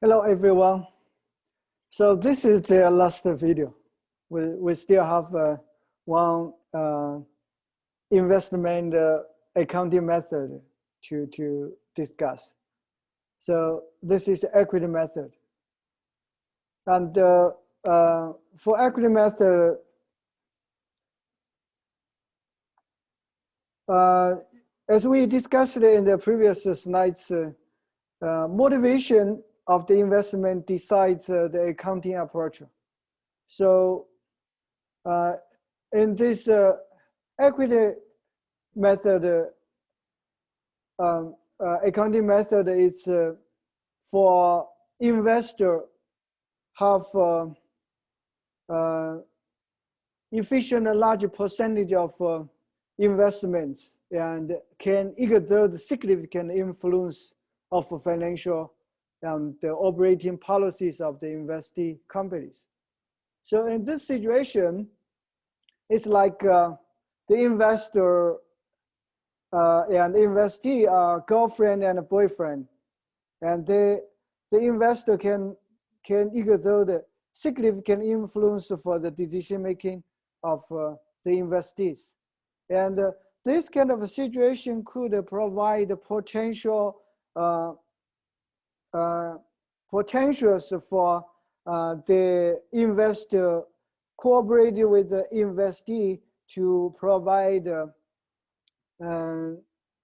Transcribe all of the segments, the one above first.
Hello, everyone. So this is the last video. We still have one investment accounting method to discuss. So this is the equity method. And for equity method, as we discussed in the previous slides, motivation of the investment decides the accounting approach. So in this equity method, accounting method is for investor have efficient large percentage of investments and can exert significant influence of financial and the operating policies of the investee companies. So in this situation, it's like the investor and investee are girlfriend and boyfriend, and the investor can exert significant influence for the decision making of the investees, and this kind of a situation could provide potentials for the investor cooperating with the investee to provide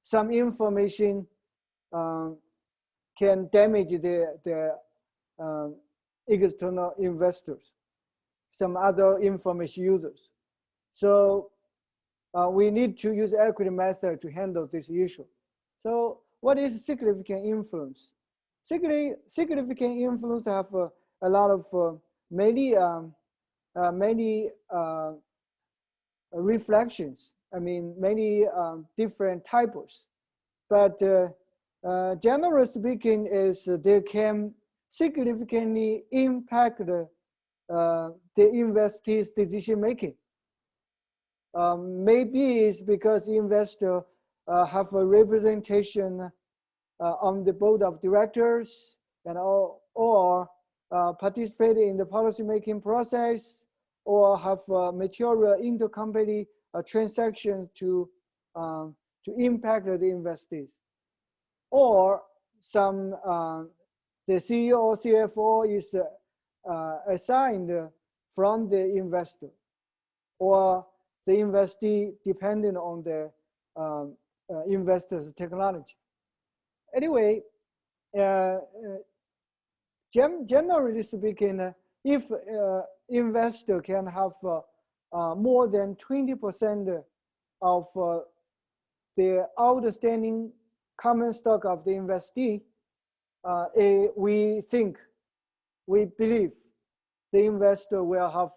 some information can damage the external investors, some other information users. So we need to use equity method to handle this issue. So what is significant influence? Significant influence have a lot of many reflections. I mean, many different types. But generally speaking, is they can significantly impact the investee's decision making. Maybe it's because investor have a representation on the board of directors and or participate in the policy making process, or have material intercompany transactions to impact the investees, or some the CEO or CFO is assigned from the investor, or the investee depending on the investor's technology. Anyway, generally speaking, if investor can have more than 20% of the outstanding common stock of the investee, we believe the investor will have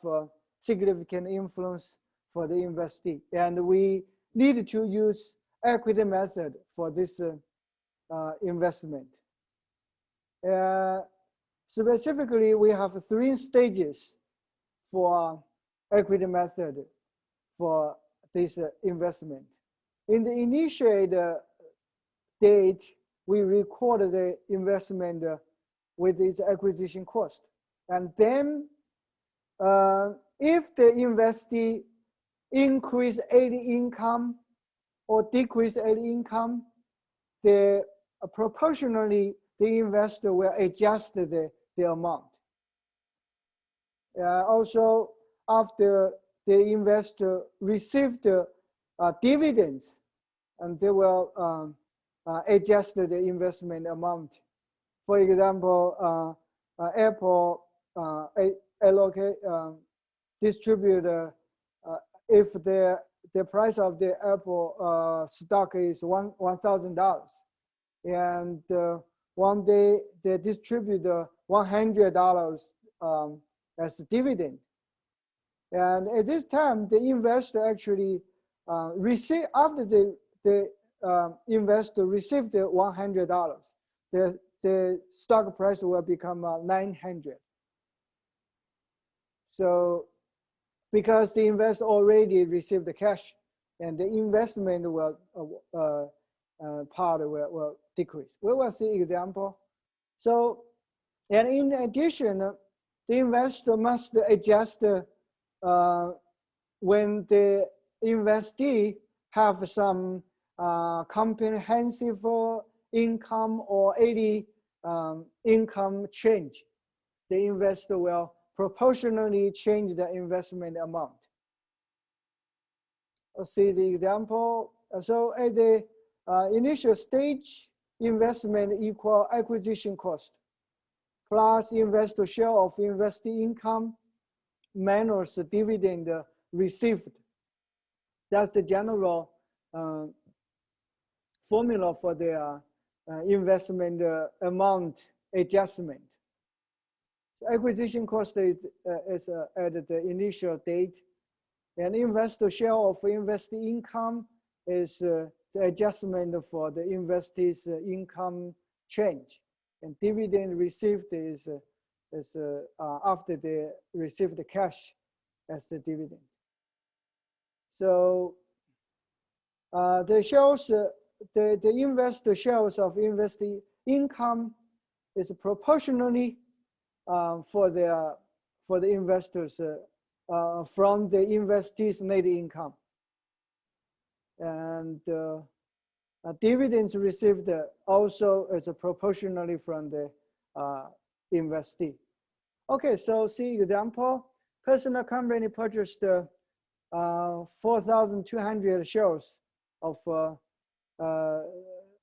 significant influence for the investee, and we need to use equity method for this investment. Specifically, we have 3 stages for equity method for this investment. In the initiate date, we record the investment with its acquisition cost. And then if the investee increase any income or decrease any income, proportionally the investor will adjust the amount. Also, after the investor received dividends, and they will adjust the investment amount. For example, Apple distribute if the price of the Apple stock is $1,000, and one day they distribute $100 as a dividend. And at this time, the investor actually receive, after the investor received the $100, the stock price will become 900. So because the investor already received the cash, and the investment will part will decrease. We will see example. So And in addition, the investor must adjust when the investee have some comprehensive income or any income change. The investor will proportionally change the investment amount. Let's see the example. So at the initial stage, investment equal acquisition cost plus investor share of investee income minus dividend received. That's the general formula for the investment amount adjustment. So acquisition cost is at the initial date, and investor share of investee income is the adjustment for the investee's income change, and dividend received is after they receive the cash as the dividend. So the shares, the investor shares of investee income is proportionally for the investors from the investee's net income, and dividends received also is proportionally from the investee. Okay, so see example. Personal company purchased 4,200 shares of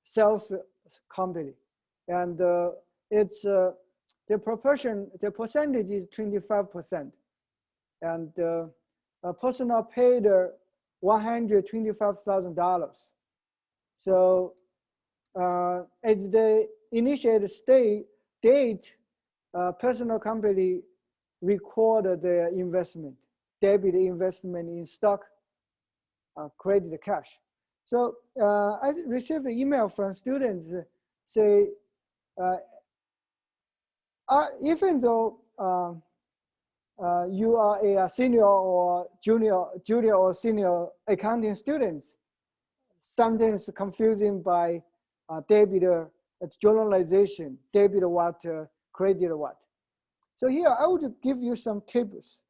sales company, and it's the percentage is 25%, and personal paid $125,000. So at the initiated date, personal company recorded their investment, debit investment in stock, credit cash. So I received an email from students say, even though you are a senior or junior or senior accounting students, sometimes confusing by debit journalization, debit what, credit what. So here I would give you some tips.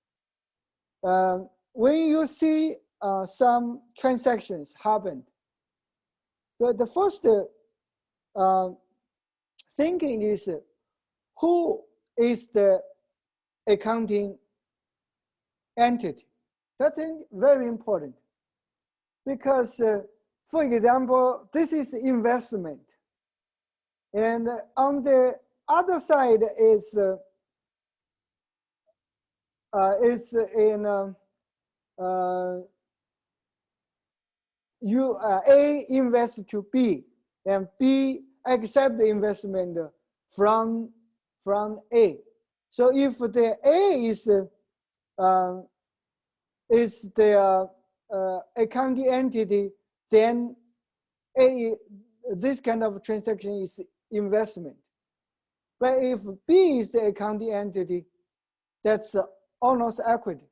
When you see some transactions happen, the first thinking is who is the accounting entity? That's very important, because for example, this is investment, and on the other side is in A invests to B, and B accept the investment from A. So if the A is the accounting entity, then this kind of transaction is investment. But if B is the accounting entity, that's owner's equity.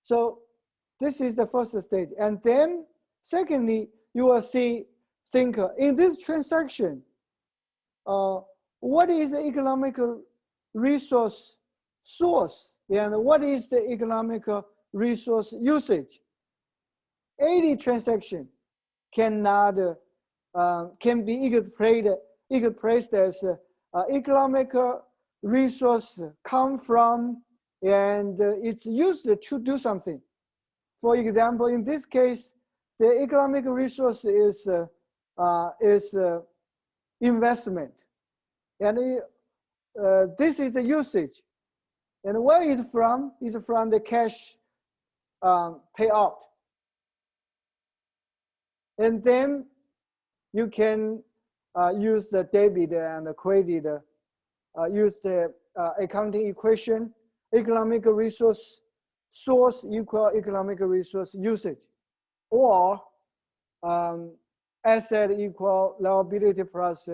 So this is the first stage. And then secondly, you will think in this transaction, what is the economic resource source, and what is the economic resource usage? Any transaction cannot can be expressed as economic resource come from, and it's used to do something. For example, in this case, the economic resource is investment, and this is the usage. And where it's from is from the cash payout. And then you can use the debit and the credit, use the accounting equation, economic resource source equal economic resource usage, or asset equal liability plus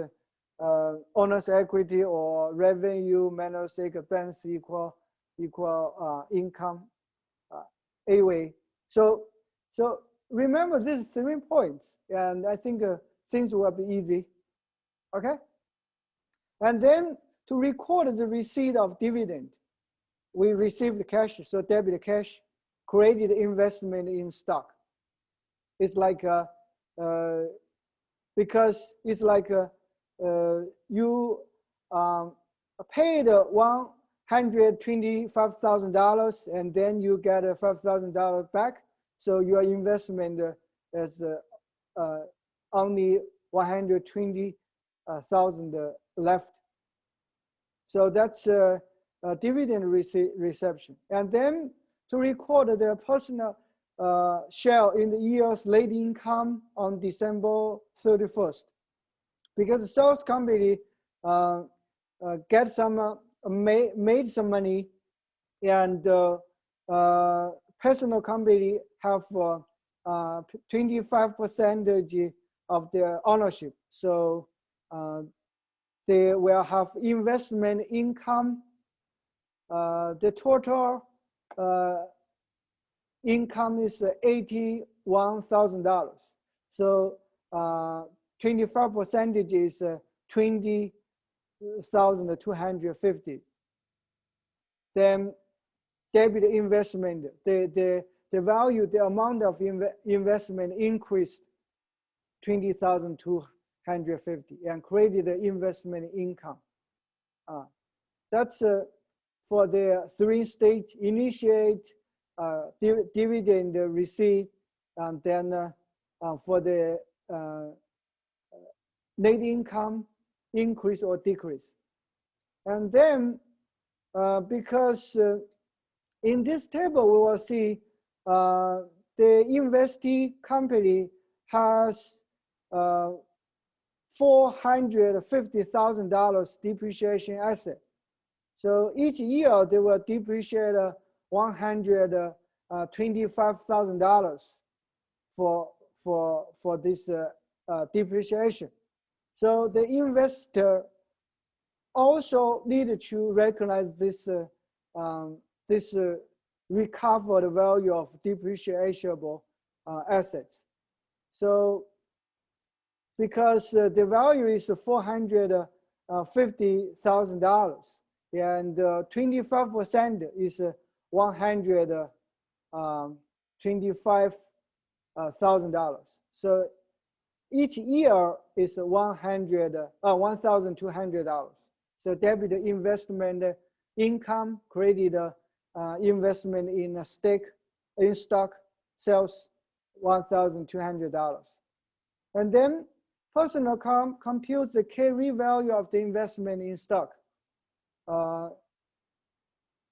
owner's equity, or revenue minus expense equal income. Anyway, so remember these 3 points, and I think things will be easy. Okay, and then to record the receipt of dividend. We received cash, so debit cash, created investment in stock. It's like because it's like you paid $125,000 and then you get $5,000 back. So your investment is only 120,000 left. So that's a dividend reception. And then to record the personal share in the year's net income on December 31st. Because the sales company get some, made some money, and personal company have 25% of their ownership. So they will have investment income. The total income is $81,000. So 25% is 20,250. Then debit investment, the value, the amount of investment increased 20,250 and created the investment income. That's for the 3-stage: initiate, dividend receipt, and then for the net income increase or decrease. And then because in this table we will see the investee company has $450,000 depreciation asset. So each year they will depreciate $125,000 for this depreciation. So the investor also need to recognize this recovered value of depreciable assets. So because the value is $450,000 and 25% is $125,000. So each year is $1,200. So debit investment income, created investment in a stake in stock, sales $1,200. And then personal computes the carry value of the investment in stock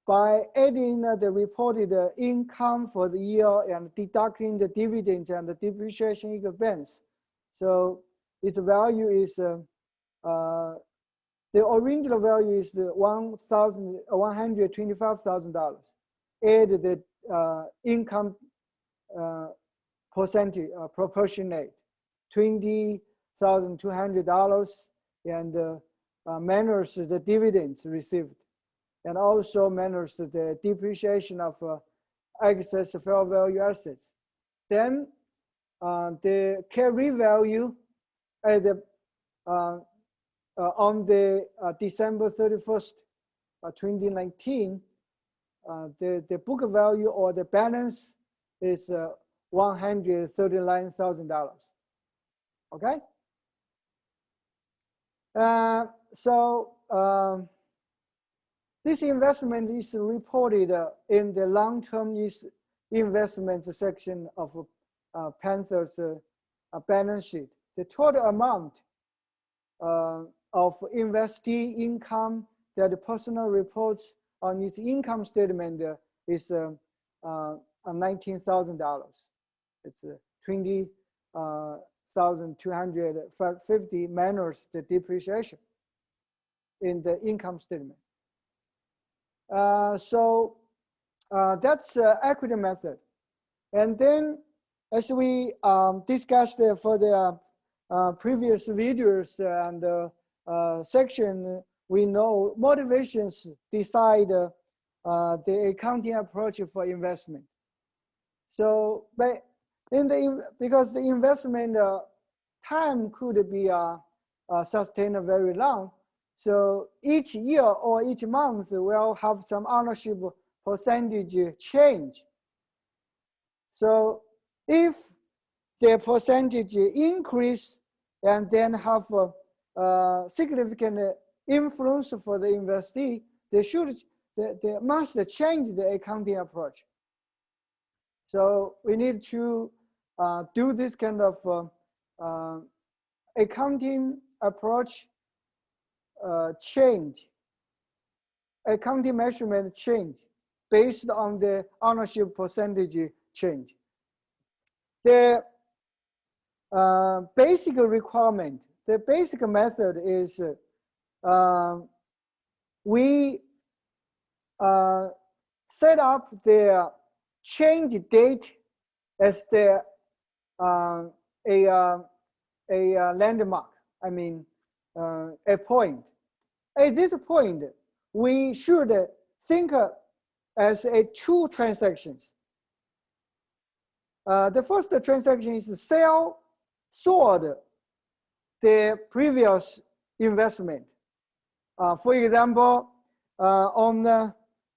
by adding the reported income for the year and deducting the dividends and the depreciation expense. So its value is the original value is $125,000. Add the income percentage proportionate $20,200 and minus the dividends received, and also minus the depreciation of excess fair value assets. Then the carry value at the on the December 31st, 2019, the book value or the balance is $139,000. Okay. So this investment is reported in the long-term investment section of Panther's balance sheet. The total amount of investee income that the personal reports on its income statement is $19,000. It's 20,250 minus the depreciation in the income statement. So that's equity method. And then as we discussed for the previous videos and section, we know motivations decide the accounting approach for investment. So because the investment time could be sustained very long, So each year or each month will have some ownership percentage change. So if the percentage increase and then have a significant influence for the investee, they must change the accounting approach. So we need to do this kind of accounting approach change, accounting measurement change based on the ownership percentage change. The basic requirement, the basic method is we set up the change date as the a landmark. I mean, a point. At this point, we should think as two transactions. The first transaction is sell sold the previous investment. For example, on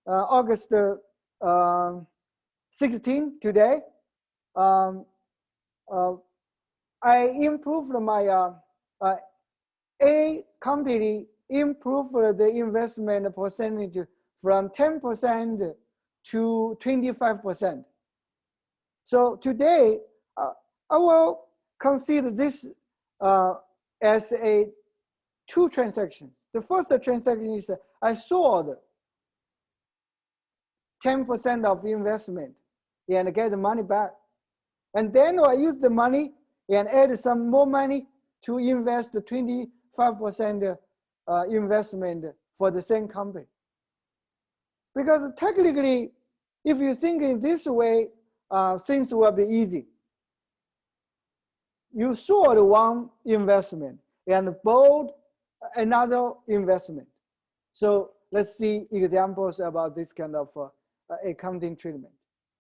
August 16 today, I improved my A company improved the investment percentage from 10% to 25%. So today, I will consider this as two transactions. The first transaction is I sold 10% of investment and get the money back. And then I use the money and add some more money to invest the 25% investment for the same company. Because technically, if you think in this way, things will be easy. You sold one investment and bought another investment. So let's see examples about this kind of accounting treatment.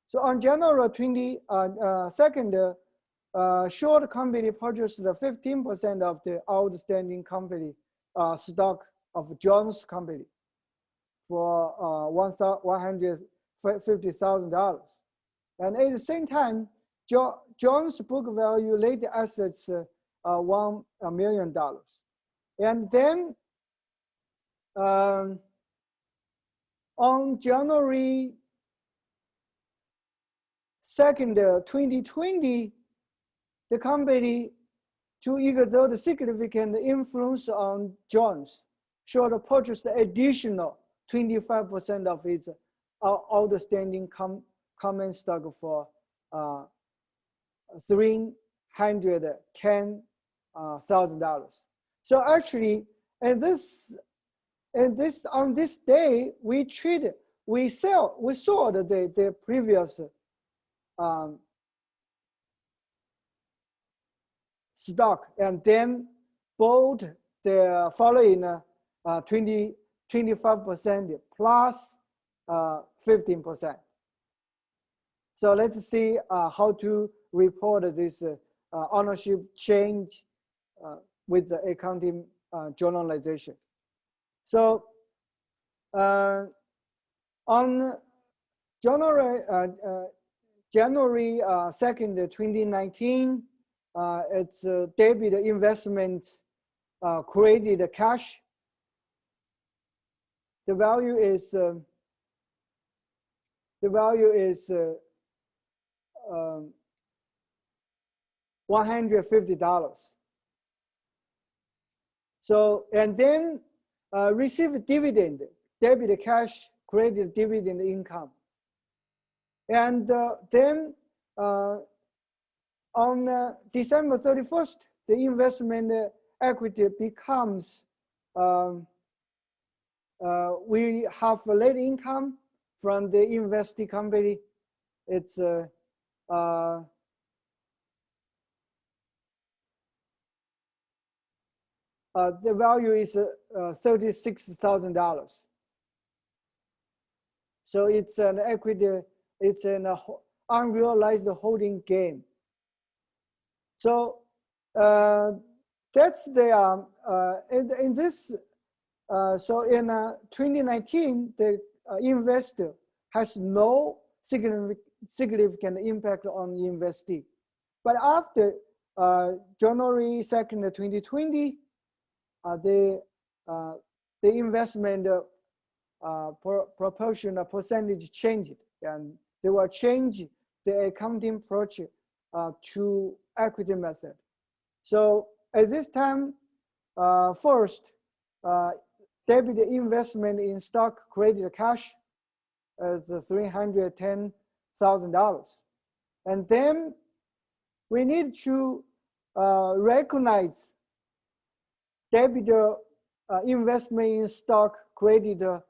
So on January 22nd, short company purchased 15% of the outstanding company stock of Jones Company for $150,000. And at the same time, Jones' book value laid assets $1 million. And then on January 2nd, 2020, the company, to exert significant influence on Jones, should purchase the additional 25% of its outstanding common stock for $310,000. So actually, on this day, we sold the previous stock and then bought the following 25% plus 15%. So let's see how to report this ownership change with the accounting journalization. So on January 2nd, 2019, it's debit investment created cash. The value is $150. So and then receive dividend, debit cash, credit dividend income, and then on December 31st, the investment equity becomes, we have a net income from the investee company. It's the value is $36,000. So it's an equity, it's an unrealized holding gain. So that's the in this So in 2019, the investor has no significant impact on the investee. But after January 2nd, 2020, the investment proportion percentage changed, and they will change the accounting approach to equity method. So at this time, first, debit investment in stock credited cash as $310,000. And then we need to recognize debit investment in stock credited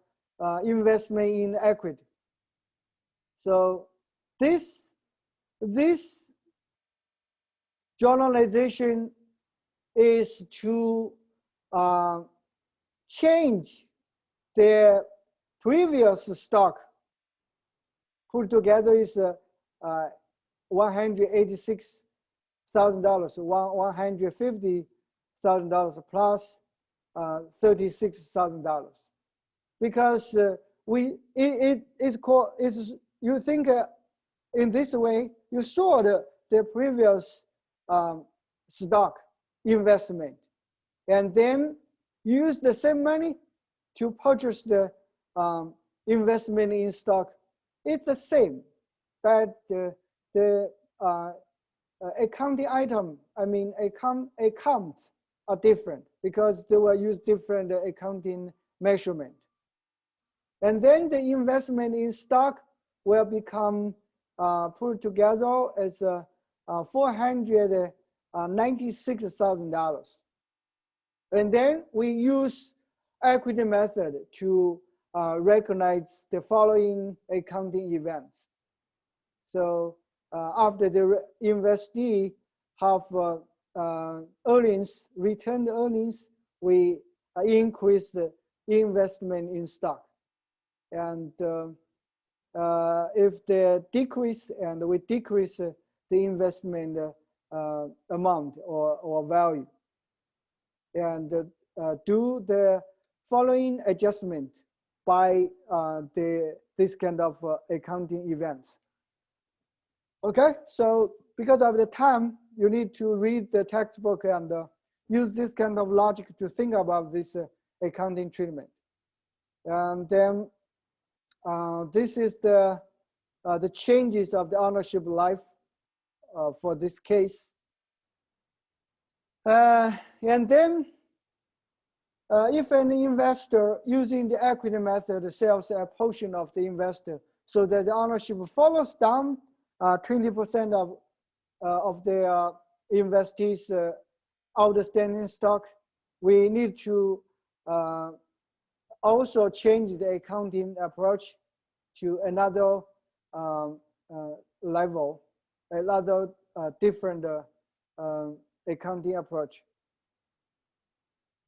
investment in equity. So this generalization is to change the previous stock put together is $186,000, $150,000 plus $36,000, because you think in this way you saw the previous stock investment, and then use the same money to purchase the investment in stock. It's the same, but the accounting item, accounts are different because they will use different accounting measurement. And then the investment in stock will become put together as $496,000. And then we use equity method to recognize the following accounting events. So after the investee have retained earnings, we increase the investment in stock. And if they decrease, and we decrease the investment amount or value, and do the following adjustment by this kind of accounting events. Okay, so because of the time, you need to read the textbook and use this kind of logic to think about this accounting treatment. And then this is the changes of the ownership life for this case. And then if an investor using the equity method sells a portion of the investor so that the ownership follows down 20% of the investees' outstanding stock, we need to also change the accounting approach to another level, another different accounting approach.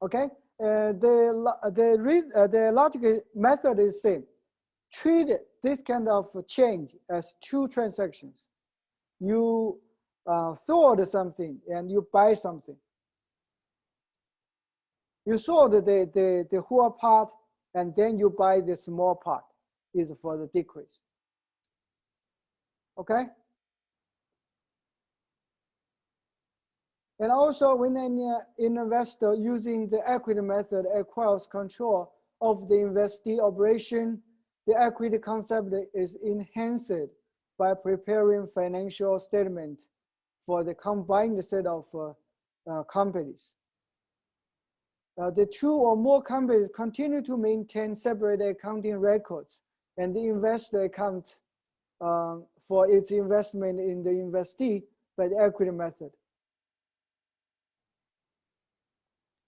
Okay, the logical method is same. Treat this kind of change as two transactions. You sold something and you buy something. You sold the whole part and then you buy the small part, is for the decrease. Okay? And also when an investor using the equity method acquires control of the investee operation, the equity concept is enhanced by preparing financial statement for the combined set of companies. The two or more companies continue to maintain separate accounting records, and the investor accounts for its investment in the investee by the equity method.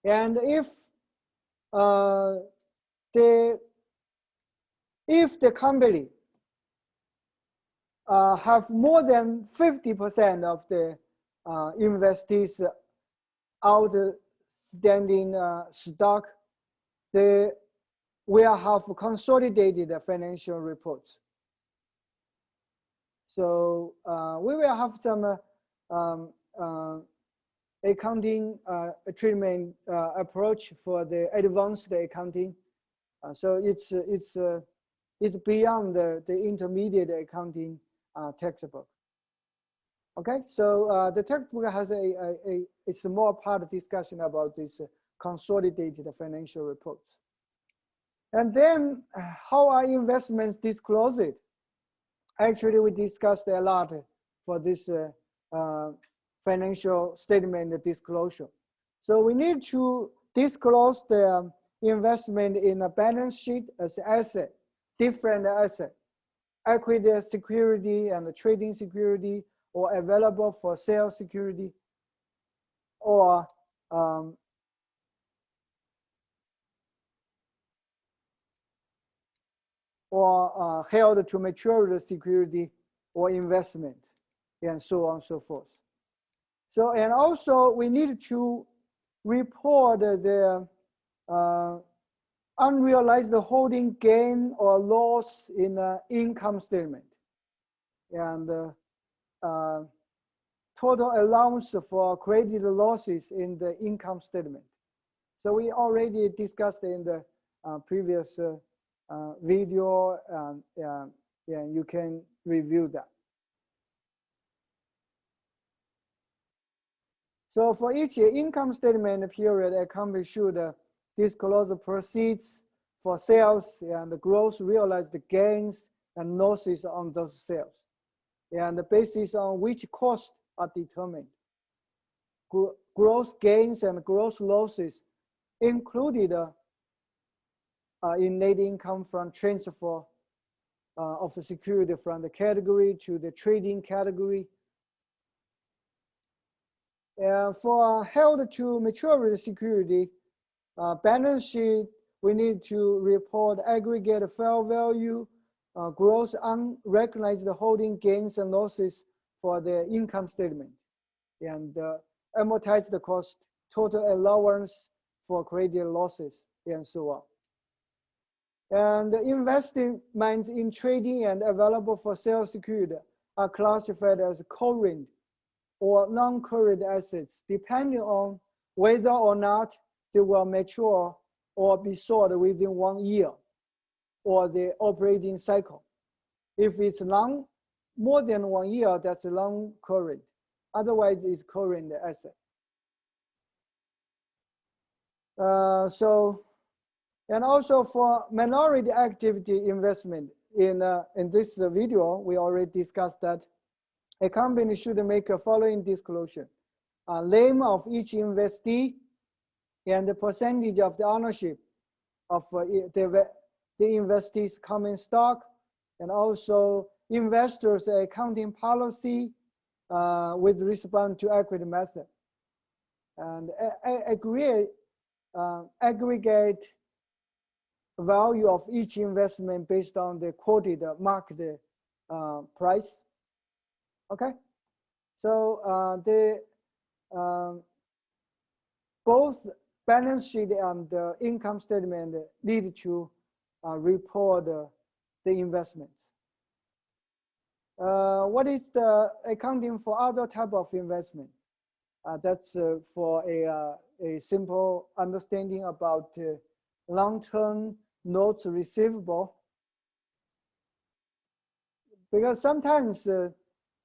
And if the company have more than 50% of the investees outstanding stock, they will have consolidated financial reports. So we will have some accounting treatment approach for the advanced accounting. So it's beyond the intermediate accounting textbook. Okay, so the textbook has a small part discussion about this consolidated financial reports. And then how are investments disclosed? Actually, we discussed a lot for this financial statement disclosure. So we need to disclose the investment in a balance sheet as asset, different asset, equity security and trading security, or available for sale security, or held to maturity security or investment, and so on and so forth. So, and also we need to report the unrealized holding gain or loss in the income statement, and total allowance for credit losses in the income statement. So we already discussed in the previous video, and you can review that. So for each income statement period, a company should disclose the proceeds for sales and the gross realized gains and losses on those sales, and the basis on which costs are determined. Gross gains and gross losses included in net income from transfer of the security from the category to the trading category. For held to maturity security balance sheet, we need to report aggregate fair value, gross unrecognized holding gains and losses for the income statement, and amortized cost, total allowance for credit losses, and so on. And the investments in trading and available for sale security are classified as current or non-current assets, depending on whether or not they will mature or be sold within 1 year or the operating cycle. If it's more than 1 year, that's non-current. Otherwise, it's current asset. And also for minority activity investment, in this video, we already discussed that a company should make a following disclosure: name of each investee and the percentage of the ownership of the investee's common stock, and also investors' accounting policy with respect to equity method, and aggregate value of each investment based on the quoted market price. Okay, so both balance sheet and the income statement need to report the investments. What is the accounting for other type of investment? That's for a simple understanding about long-term notes receivable, because sometimes the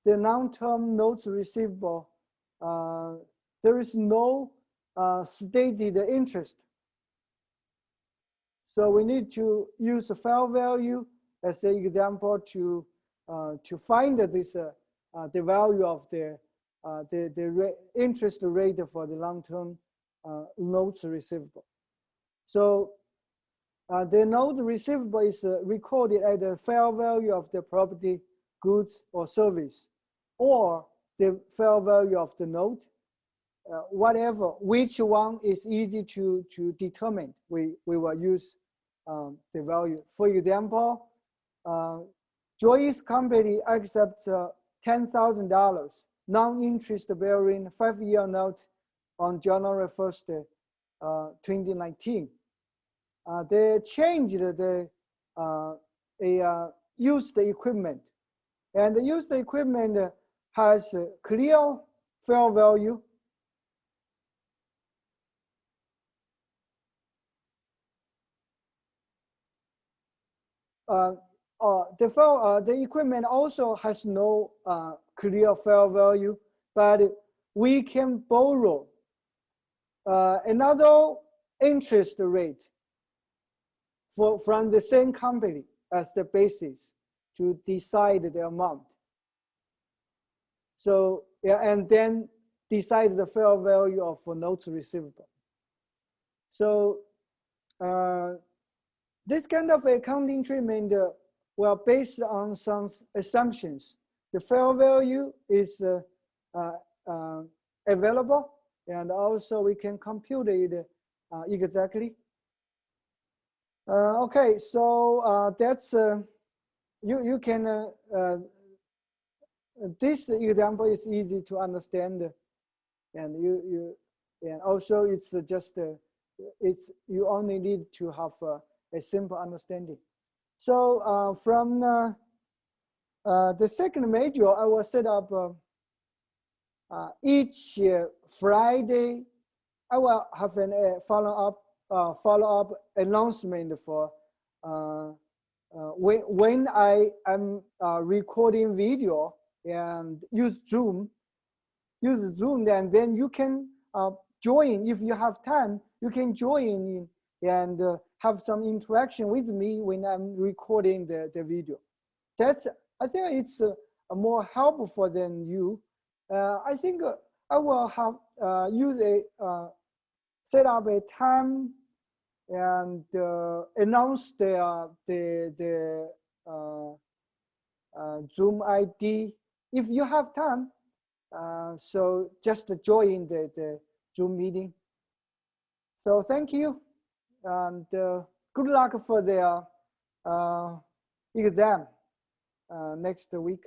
long-term notes receivable, there is no stated interest. So we need to use a fair value as an example to find this the value of the interest rate for the long-term notes receivable. So the note receivable is recorded at the fair value of the property, goods, or service, or the fair value of the note, whatever, which one is easy to determine, we will use the value. For example, Joyce Company accepts $10,000 non-interest bearing 5-year note on January 1st, 2019. They changed the used equipment, and the used equipment has clear fair value, the equipment also has no clear fair value, but we can borrow another interest rate from the same company as the basis to decide the amount. So yeah, and then decide the fair value of notes receivable. So this kind of accounting treatment well, based on some assumptions. The fair value is available, and also we can compute it exactly. Okay, so that's you can this example is easy to understand, and and also it's just you only need to have a simple understanding. So from the second module, I will set up each Friday. I will have a follow-up announcement for when I am recording video and use Zoom, and then you can join if you have time. You can join in and have some interaction with me when I'm recording the video. I think it's more helpful than you. I think I will have set up a time and announce the Zoom ID if you have time. So just join the Zoom meeting. So thank you, and good luck for the exam next week.